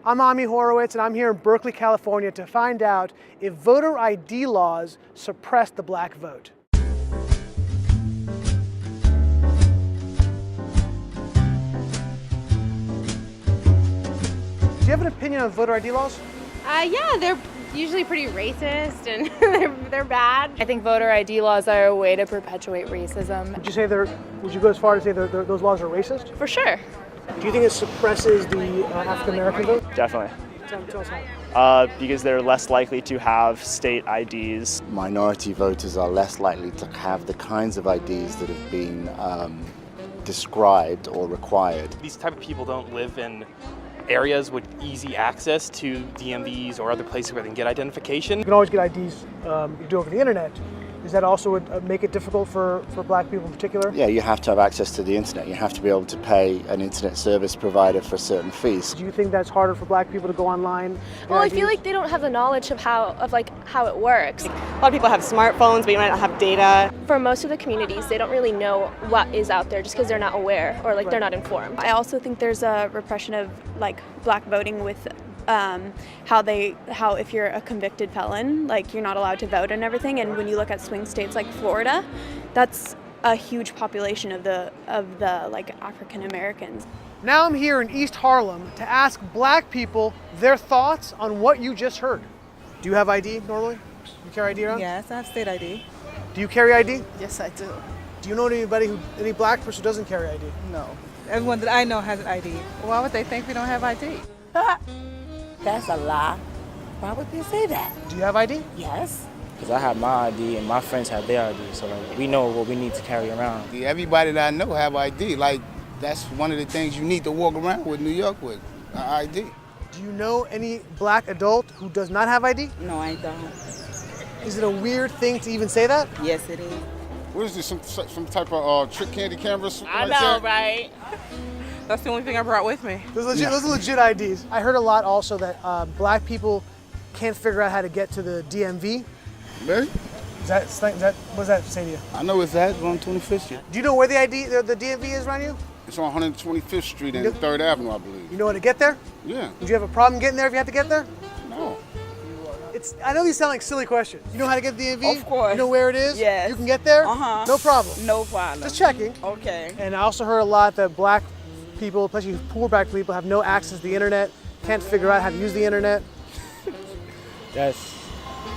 I'm Ami Horowitz, and I'm here in Berkeley, California to find out if voter ID laws suppress the black vote. Do you have an opinion on voter ID laws? Yeah, they're usually pretty racist and they're bad. I think voter ID laws are a way to perpetuate racism. Would you go as far to say those laws are racist? For sure. Do you think it suppresses the African American vote? Definitely. Tell us how. Because they're less likely to have state IDs. Minority voters are less likely to have the kinds of IDs that have been described or required. These type of people don't live in areas with easy access to DMVs or other places where they can get identification. You can always get IDs you do over the internet. Does that also would make it difficult for black people in particular? Yeah, you have to have access to the internet. You have to be able to pay an internet service provider for certain fees. Do you think that's harder for black people to go online? Well, I feel like they don't have the knowledge of how it works. A lot of people have smartphones, but you might not have data. For most of the communities, they don't really know what is out there just because they're not aware or they're not informed. I also think there's a repression of black voting with how if you're a convicted felon, you're not allowed to vote and everything. And when you look at swing states like Florida, that's a huge population of the African Americans. Now I'm here in East Harlem to ask black people their thoughts on what you just heard. Do you have ID normally? You carry ID around? Yes, I have state ID. Do you carry ID? Yes, I do. Do you know any black person who doesn't carry ID? No. Everyone that I know has an ID. Why would they think we don't have ID? That's a lie. Why would they say that? Do you have ID? Yes. Because I have my ID and my friends have their ID, so we know what we need to carry around. Everybody that I know have ID. That's one of the things you need to walk around with New York with, an ID. Do you know any black adult who does not have ID? No, I don't. Is it a weird thing to even say that? Yes, it is. What is this, some type of trick candy cameras? I know, right? That's the only thing I brought with me. Those are legit IDs. I heard a lot also that black people can't figure out how to get to the DMV. Really? What does that say to you? I know it's that, on 25th Street. Do you know where the DMV is around you? It's on 125th Street and 3rd Avenue, I believe. You know how to get there? Yeah. Would you have a problem getting there if you had to get there? No. I know these sound like silly questions. You know how to get to the DMV? Of course. You know where it is? Yes. You can get there? Uh-huh. No problem. No problem. Just checking. Okay. And I also heard a lot that black people, especially poor black people, have no access to the internet, can't figure out how to use the internet. That's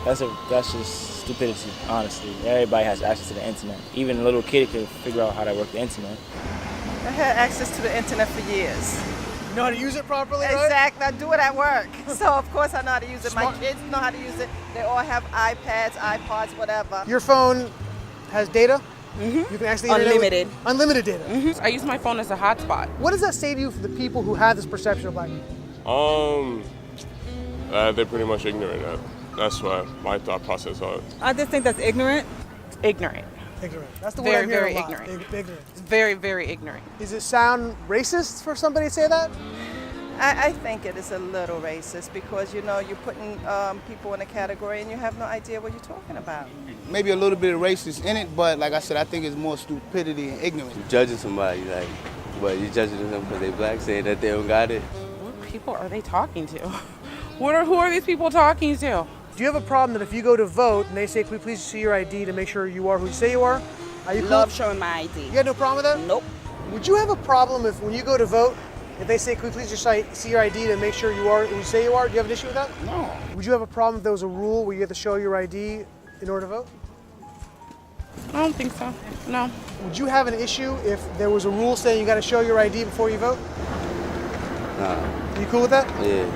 just stupidity, honestly. Everybody has access to the internet. Even a little kid can figure out how to work the internet. I had access to the internet for years. You know how to use it properly, right? Exactly. I do it at work. So, of course, I know how to use it. My kids know how to use it. They all have iPads, iPods, whatever. Your phone has data? Mm-hmm. You can access the Unlimited. internet unlimited data. Mm-hmm. I use my phone as a hotspot. What does that say to you for the people who have this perception of black people? They're pretty much ignorant. That's what my thought process on. I just think that's ignorant. Ignorant. Ignorant. That's the word I'm hearing a lot. Ignorant. Ignorant. It's very, very ignorant. Does it sound racist for somebody to say that? I think it is a little racist because, you're putting people in a category and you have no idea what you're talking about. Maybe a little bit of racist in it, but like I said, I think it's more stupidity and ignorance. You're judging somebody, but you're judging them because they black, saying that they don't got it. What people are they talking to? Who are these people talking to? Do you have a problem that if you go to vote and they say, "Can we please see your ID to make sure you are who you say you are"? Are you cool? Love showing my ID. You got no problem with that? Nope. Would you have a problem if when you go to vote, if they say, "Can we please just see your ID to make sure you are who you say you are"? Do you have an issue with that? No. Would you have a problem if there was a rule where you had to show your ID in order to vote? I don't think so. No. Would you have an issue if there was a rule saying you got to show your ID before you vote? Nah. Are you cool with that? Yeah.